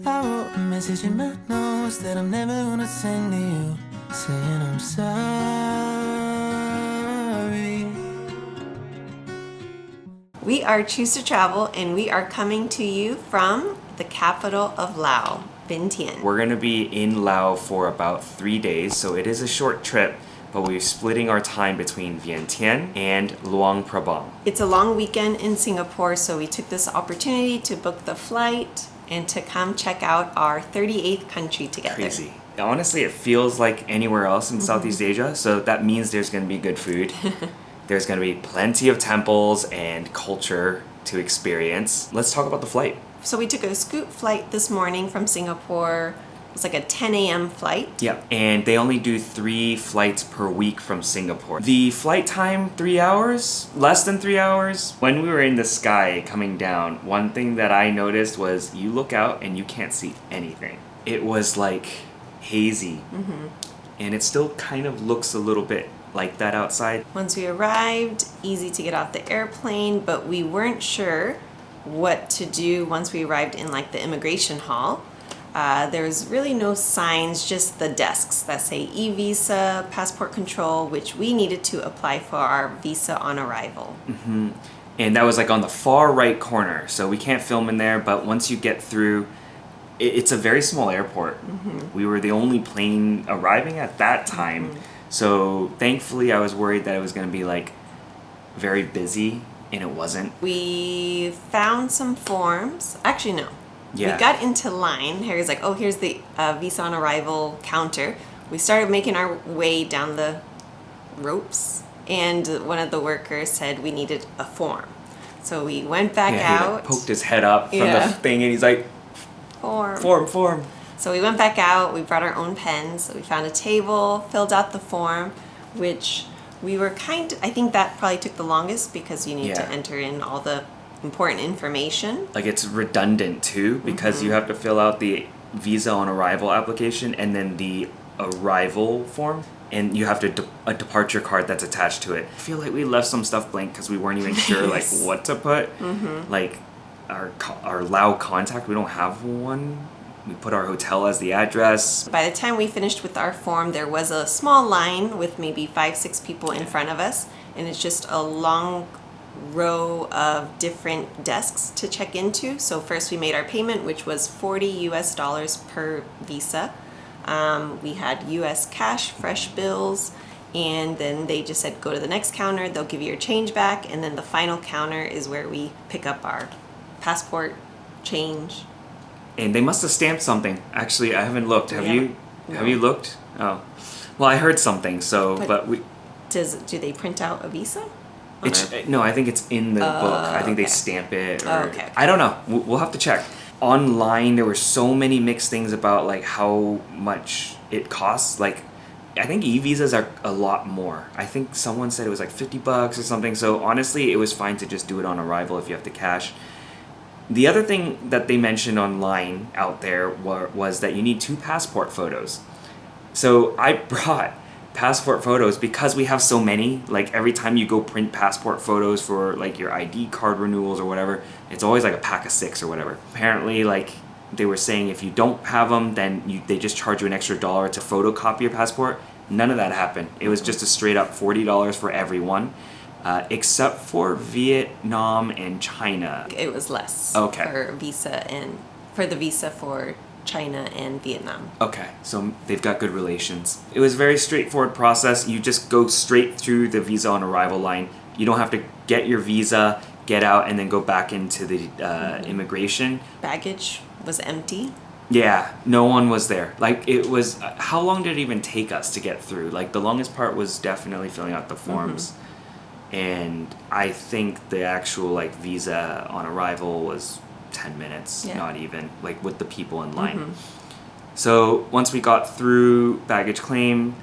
I wrote a message in my notes that I'm never gonna send to you, saying I'm sorry. We are Choose to Travel, and we are coming to you from the capital of Laos, Vientiane. We're gonna be in Laos for about 3 days, so it is a short trip, but we're splitting our time between Vientiane and Luang Prabang. It's a long weekend in Singapore, so we took this opportunity to book the flight and to come check out our 38th country together. Crazy. Honestly, it feels like anywhere else in Southeast Asia, so that means there's gonna be good food. There's gonna be plenty of temples and culture to experience. Let's talk about the flight. So we took a scoot flight this morning from Singapore. It was like a 10 a.m. flight. Yeah, and they only do 3 flights per week from Singapore. The flight time, 3 hours, less than 3 hours. When we were in the sky coming down, one thing that I noticed was you look out and you can't see anything. It was like hazy, and it still kind of looks a little bit like that outside. Once we arrived, easy to get off the airplane, but we weren't sure what to do once we arrived in like the immigration hall. There's really no signs, just the desks that say e-visa, passport control, which we needed to apply for our visa on arrival. And that was like on the far right corner, so we can't film in there, but once you get through, it's a very small airport. We were the only plane arriving at that time, so thankfully I was worried that it was going to be like very busy, and it wasn't. We found some forms. Actually, no. Yeah. We got into line. Harry's like, oh, here's the visa on arrival counter. We started making our way down the ropes, and one of the workers said we needed a form. So we went back out. He like poked his head up from the thing, and he's like, form. So we went back out. We brought our own pens. So we found a table, filled out the form, which we were I think that probably took the longest because you need to enter in all the important information. Like it's redundant too, because you have to fill out the visa on arrival application and then the arrival form, and you have to a departure card that's attached to it. I feel like we left some stuff blank because we weren't even sure like what to put. Like our Lao contact, we don't have one. We put our hotel as the address. By the time we finished with our form, there was a small line with maybe 5-6 people in front of us, and it's just a long row of different desks to check into. So first we made our payment, which was $40 per visa. We had US cash, fresh bills, and then they just said go to the next counter, they'll give you your change back, and then the final counter is where we pick up our passport, change. And they must have stamped something. Actually, I haven't looked. Have you? No. Have you looked? Oh, well, I heard something. So, but we. Do they print out a visa? No, I think it's in the book. I think they stamp it. Or, okay. I don't know. We'll have to check. Online, there were so many mixed things about like how much it costs. Like, I think e-visas are a lot more. I think someone said it was like $50 or something. So honestly, it was fine to just do it on arrival if you have the cash. The other thing that they mentioned online out there was that you need 2 passport photos. So I brought passport photos because we have so many. Like every time you go print passport photos for like your ID card renewals or whatever, it's always like a pack of 6 or whatever. Apparently, like they were saying, if you don't have them, then they just charge you an extra $1 to photocopy your passport. None of that happened. It was just a straight up $40 for everyone. Except for Vietnam and China. It was less for the visa for China and Vietnam. Okay, so they've got good relations. It was a very straightforward process. You just go straight through the visa on arrival line. You don't have to get your visa, get out, and then go back into the immigration. Baggage was empty. Yeah, no one was there. Like it was, how long did it even take us to get through? Like the longest part was definitely filling out the forms. And I think the actual like visa on arrival was 10 minutes, not even, like with the people in line. So once we got through baggage claim,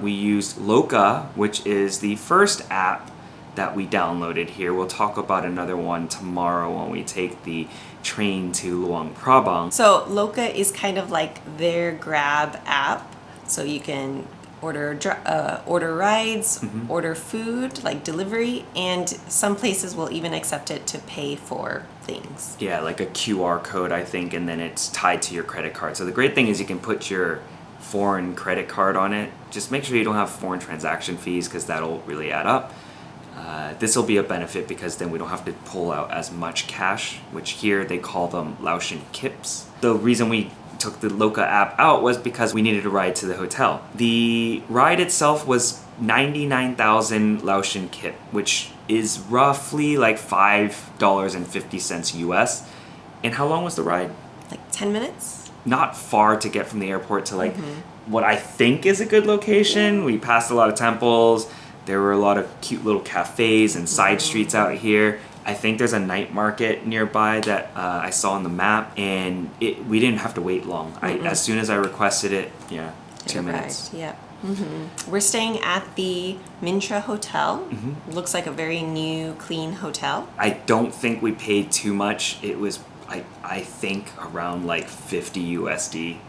we used Loca, which is the first app that we downloaded here. We'll talk about another one tomorrow when we take the train to Luang Prabang. So Loca is kind of like their Grab app. So you can order rides, order food, like delivery, and some places will even accept it to pay for things. Yeah, like a QR code, I think, and then it's tied to your credit card. So the great thing is you can put your foreign credit card on it. Just make sure you don't have foreign transaction fees because that'll really add up. This will be a benefit because then we don't have to pull out as much cash, which here they call them Laotian kips. The reason we took the Loca app out was because we needed a ride to the hotel. The ride itself was 99,000 Laotian kip, which is roughly like $5.50 US. And how long was the ride? Like 10 minutes? Not far to get from the airport to like what I think is a good location. We passed a lot of temples. There were a lot of cute little cafes and side streets out here. I think there's a night market nearby that I saw on the map, and we didn't have to wait long. As soon as I requested it, 2 minutes. Yeah. We're staying at the Mintra Hotel. Looks like a very new, clean hotel. I don't think we paid too much. It was, I think, around like 50 USD.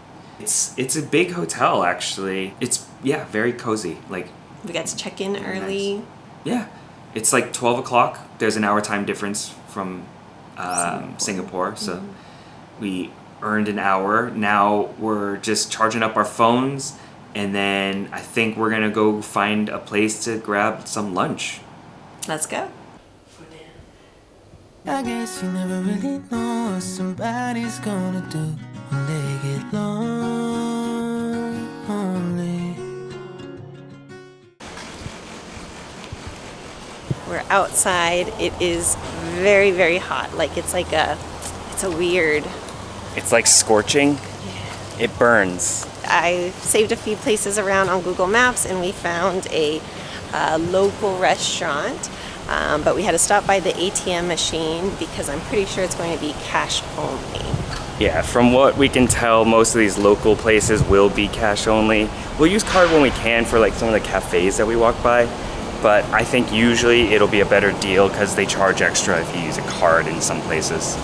It's a big hotel, actually. It's, very cozy. Like, we got to check in early. Nice. Yeah. It's like 12 o'clock. There's an hour time difference from Singapore. So we earned an hour. Now we're just charging up our phones. And then I think we're going to go find a place to grab some lunch. Let's go. I guess you never really know what somebody's gonna do when they get lonely. We're outside. It is very, very hot. Like it's a weird. It's like scorching. It burns. I saved a few places around on Google Maps, and we found a local restaurant. But we had to stop by the ATM machine because I'm pretty sure it's going to be cash only. Yeah, from what we can tell, most of these local places will be cash only. We'll use card when we can for like some of the cafes that we walk by. But I think usually it'll be a better deal because they charge extra if you use a card in some places.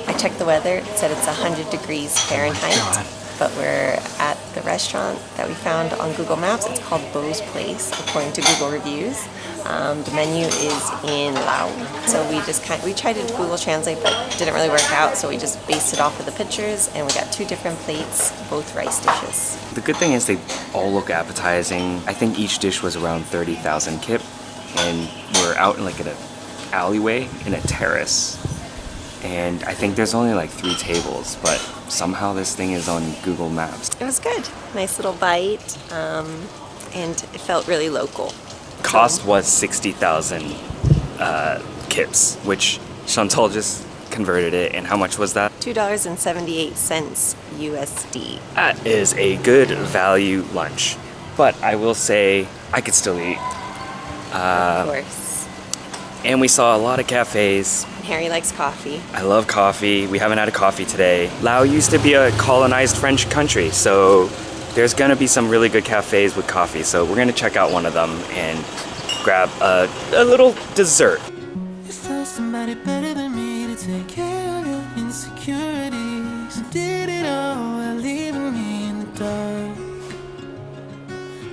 I checked the weather. It said it's 100 degrees Fahrenheit. But we're at the restaurant that we found on Google Maps. It's called Beau's Place, according to Google reviews. The menu is in Laos. So we tried to Google Translate, but didn't really work out. So we just based it off of the pictures, and we got 2 different plates, both rice dishes. The good thing is they all look appetizing. I think each dish was around 30,000 kip, and we're out in like an alleyway in a terrace. And I think there's only like 3 tables, but somehow this thing is on Google Maps. It was good. Nice little bite, and it felt really local. Cost was 60,000 kips, which Chantal just converted it. And how much was that? $2.78 USD. That is a good value lunch. But I will say I could still eat. Of course. And we saw a lot of cafes. Harry likes coffee. I love coffee. We haven't had a coffee today. Laos used to be a colonized French country, so there's gonna be some really good cafes with coffee. So we're gonna check out one of them and grab a little dessert. You found somebody better than me to take care of your insecurities. You did it all while leaving me in the dark.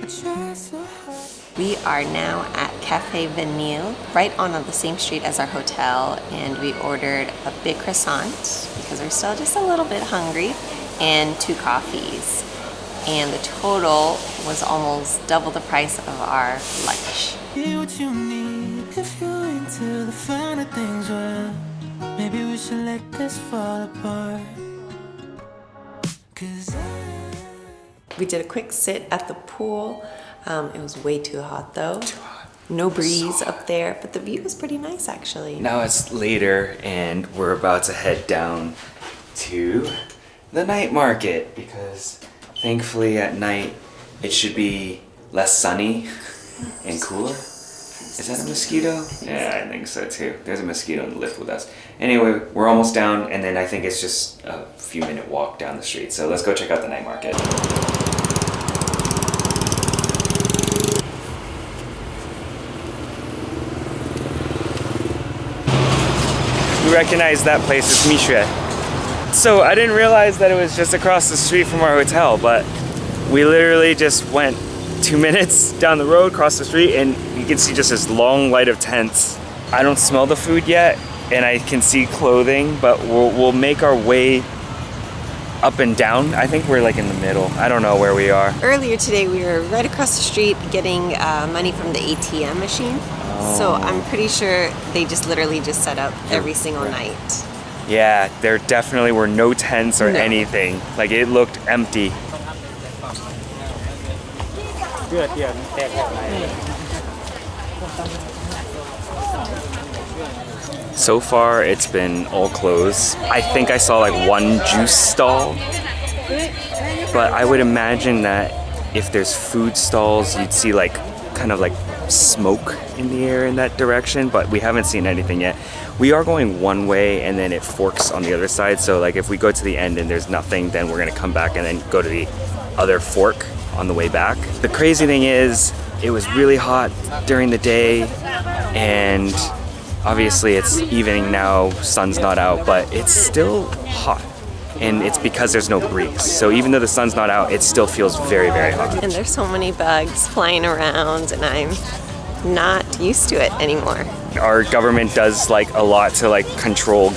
I tried so hard. We are now at Cafe Vanille, right on the same street as our hotel, and we ordered a big croissant because we're still just a little bit hungry, and 2 coffees. And the total was almost double the price of our lunch. Get what you need if you're into the finer things. Well, maybe we should let this fall apart. 'Cause We did a quick sit at the pool. It was way too hot though. Too hot. No breeze up there, but the view was pretty nice actually. Now it's later and we're about to head down to the night market because thankfully at night it should be less sunny and cooler. Is that a mosquito? Yeah, I think so too. There's a mosquito in the lift with us. Anyway, we're almost down and then I think it's just a few minute walk down the street. So let's go check out the night market. We recognize that place. It's Mintra. So I didn't realize that it was just across the street from our hotel, but we literally just went 2 minutes down the road, across the street, and you can see just this long line of tents. I don't smell the food yet, and I can see clothing, but we'll make our way up and down. I think we're like in the middle. I don't know where we are. Earlier today, we were right across the street getting money from the ATM machine. So I'm pretty sure they just literally just set up every single night. Yeah, there definitely were no tents or anything. Like, it looked empty. So far, it's been all closed. I think I saw like one juice stall, but I would imagine that if there's food stalls, you'd see like kind of like smoke in the air in that direction, but we haven't seen anything yet. We are going one way and then it forks on the other side, so like if we go to the end and there's nothing, then we're gonna come back and then go to the other fork on the way back. The crazy thing is, it was really hot during the day, and obviously it's evening now, sun's not out, but it's still hot. And it's because there's no breeze. So even though the sun's not out, it still feels very, very hot. And there's so many bugs flying around, and I'm not used to it anymore. Our government does like a lot to like control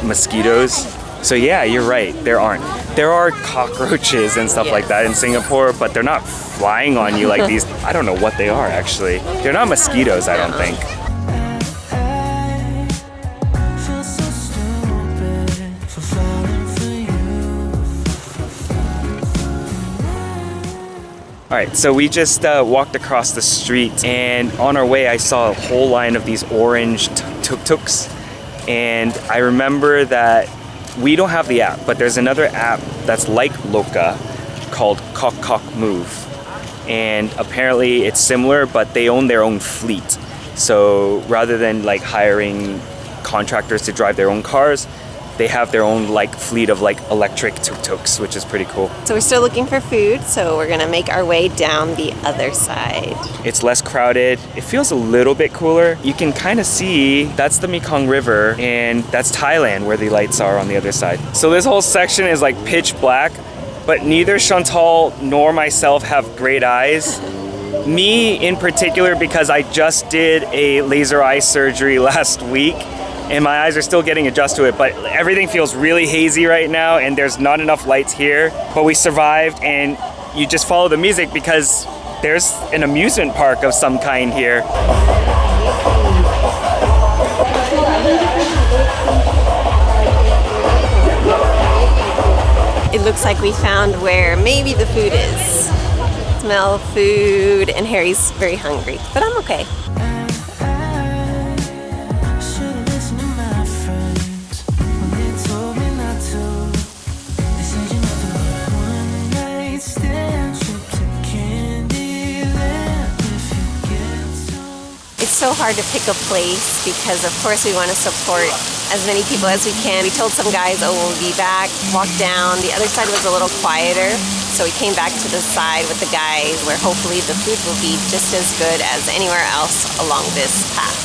mosquitoes. So yeah, you're right, there aren't. There are cockroaches and stuff like that in Singapore, but they're not flying on you like these. I don't know what they are actually. They're not mosquitoes, I don't think. All right, so we just walked across the street, and on our way I saw a whole line of these orange tuk-tuks, and I remember that we don't have the app, but there's another app that's like Loca called Kok Move, and apparently it's similar, but they own their own fleet. So rather than like hiring contractors to drive their own cars, they have their own like fleet of like electric tuk-tuks, which is pretty cool. So we're still looking for food, so we're gonna make our way down the other side. It's less crowded. It feels a little bit cooler. You can kind of see that's the Mekong River, and that's Thailand where the lights are on the other side. So this whole section is like pitch black, but neither Chantal nor myself have great eyes. Me in particular, because I just did a laser eye surgery last week, and my eyes are still getting adjusted to it, but everything feels really hazy right now, and there's not enough lights here. But we survived, and you just follow the music because there's an amusement park of some kind here. It looks like we found where maybe the food is. Smell food, and Harry's very hungry, but I'm okay. It's so hard to pick a place because of course we want to support as many people as we can. We told some guys, oh, we'll be back, walked down. The other side was a little quieter, so we came back to the side with the guys where hopefully the food will be just as good as anywhere else along this path.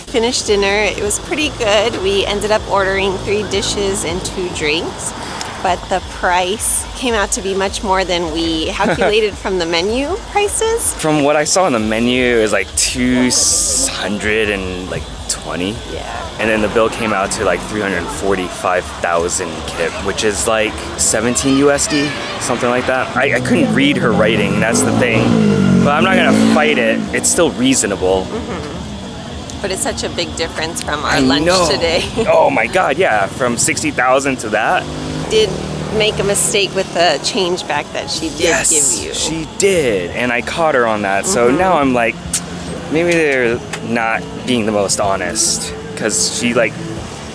Finished dinner, it was pretty good. We ended up ordering 3 dishes and 2 drinks, but the price came out to be much more than we calculated from the menu prices. From what I saw on the menu, it was like 220. Yeah. And then the bill came out to like 345,000 kip, which is like 17 USD, something like that. I couldn't read her writing, that's the thing. But I'm not gonna fight it, it's still reasonable. But it's such a big difference from our lunch today. Oh my God, yeah, from 60,000 to that. Did make a mistake with the change back that she did give you. She did, and I caught her on that. So now I'm like, maybe they're not being the most honest, because she like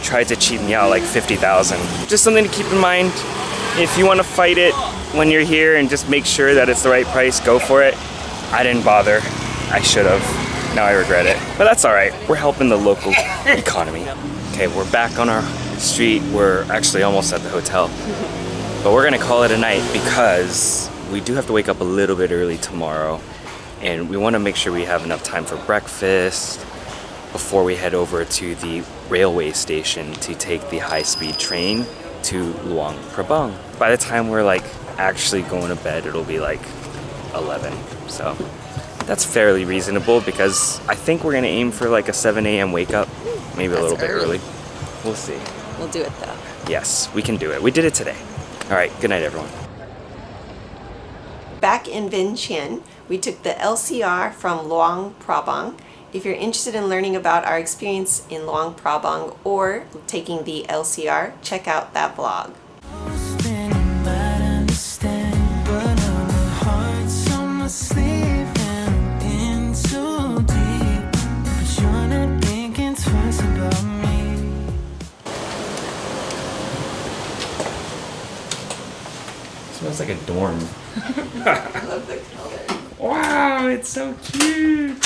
tried to cheat me out like 50,000. Just something to keep in mind. If you want to fight it when you're here and just make sure that it's the right price, go for it. I didn't bother. I should have. Now I regret it. But that's all right. We're helping the local economy. Okay, we're back on our street. We're actually almost at the hotel. But we're gonna call it a night because we do have to wake up a little bit early tomorrow, and we want to make sure we have enough time for breakfast before we head over to the railway station to take the high-speed train to Luang Prabang. By the time we're like actually going to bed, it'll be like 11. So that's fairly reasonable because I think we're gonna aim for like a 7 a.m. wake up, maybe a little bit early. We'll see. We'll do it though. Yes, we can do it. We did it today. All right, good night, everyone. Back in Vientiane, we took the LCR from Luang Prabang. If you're interested in learning about our experience in Luang Prabang or taking the LCR, check out that vlog. Smells like a dorm. I love the color. Wow, it's so cute.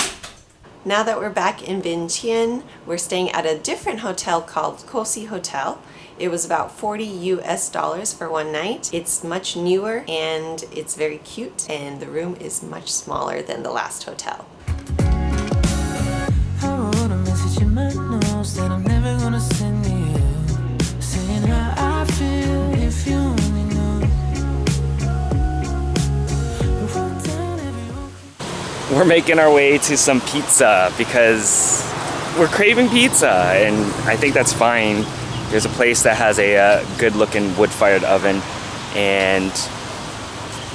Now that we're back in Vientiane, we're staying at a different hotel called Cosi Hotel. It was about $40 US for one night. It's much newer and it's very cute, and the room is much smaller than the last hotel. I wrote a message in my notes that I'm never gonna send to you, saying how I feel if you only knew. We're making our way to some pizza because we're craving pizza, and I think that's fine. There's a place that has a good looking wood-fired oven, and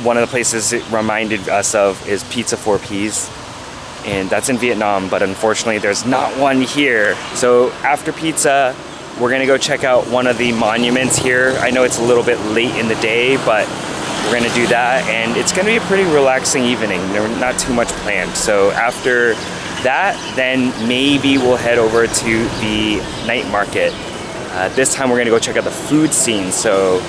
one of the places it reminded us of is Pizza 4Ps, and that's in Vietnam, but unfortunately there's not one here. So after pizza, we're gonna go check out one of the monuments here. I know it's a little bit late in the day, but we're gonna do that, and it's gonna be a pretty relaxing evening. There's not too much planned. So after that, then maybe we'll head over to the night market. This time we're gonna go check out the food scene. So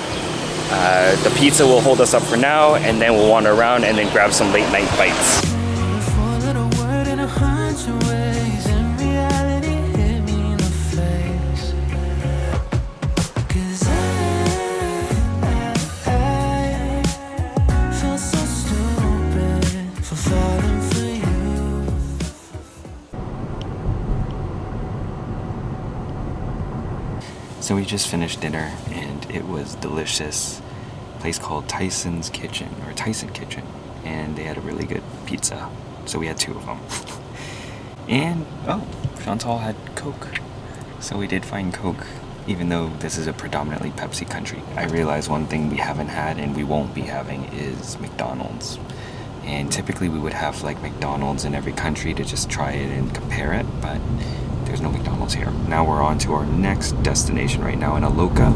the pizza will hold us up for now, and then we'll wander around and then grab some late night bites. So we just finished dinner and it was delicious. A place called Tyson's Kitchen, or Tyson Kitchen, and they had a really good pizza. So we had 2 of them. And oh, Chantal had Coke. So we did find Coke, even though this is a predominantly Pepsi country. I realized one thing we haven't had and we won't be having is McDonald's. And typically we would have like McDonald's in every country to just try it and compare it, but there's no McDonald's here. Now we're on to our next destination right now in Loca.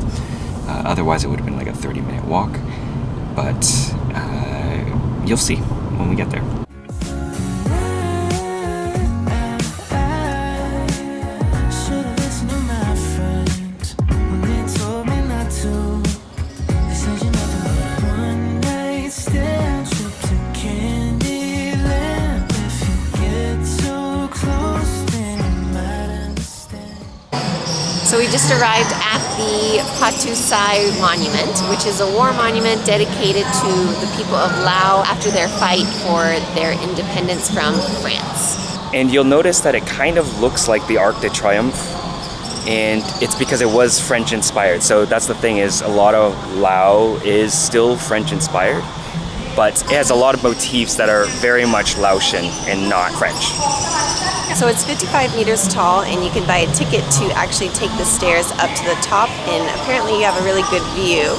Otherwise it would have been like a 30-minute walk, but you'll see when we get there. So we just arrived at the Patuxai Monument, which is a war monument dedicated to the people of Laos after their fight for their independence from France. And you'll notice that it kind of looks like the Arc de Triomphe, and it's because it was French inspired. So that's the thing, is a lot of Lao is still French inspired, but it has a lot of motifs that are very much Laotian and not French. So it's 55 meters tall, and you can buy a ticket to actually take the stairs up to the top, and apparently you have a really good view,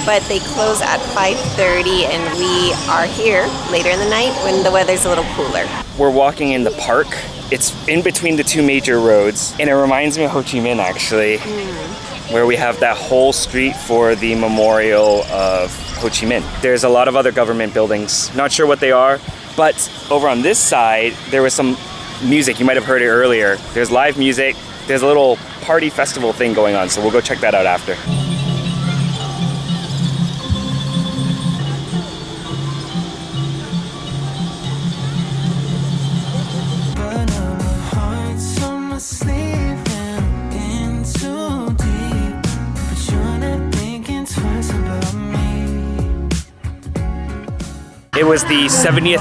but they close at 5:30, and we are here later in the night when the weather's a little cooler. We're walking in the park. It's in between the 2 major roads, and it reminds me of Ho Chi Minh actually, where we have that whole street for the memorial of Ho Chi Minh. There's a lot of other government buildings, not sure what they are, but over on this side there was some music. You might have heard it earlier. There's live music. There's a little party festival thing going on, so we'll go check that out after. it was the 70th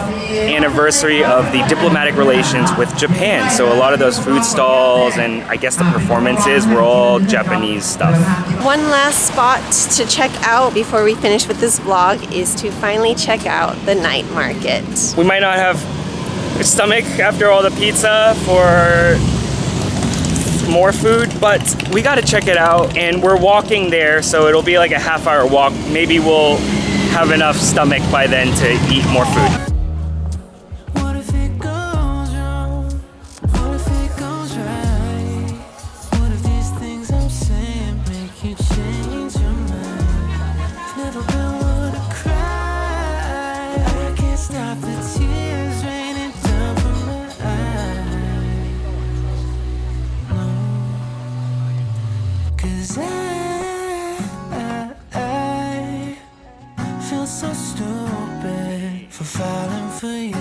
anniversary of the diplomatic relations with Japan. So a lot of those food stalls and I guess the performances were all Japanese stuff. One last spot to check out before we finish with this vlog is to finally check out the night market. We might not have a stomach after all the pizza for more food, but we gotta check it out, and we're walking there, so it'll be like a half-hour walk. Maybe we'll have enough stomach by then to eat more food. What if it goes wrong? What if it goes right? What if these things I'm saying make you change your mind? I've never been one to cry. I can't stop the tears raining down from my eyes. No, 'cause I feel so stupid for falling for you.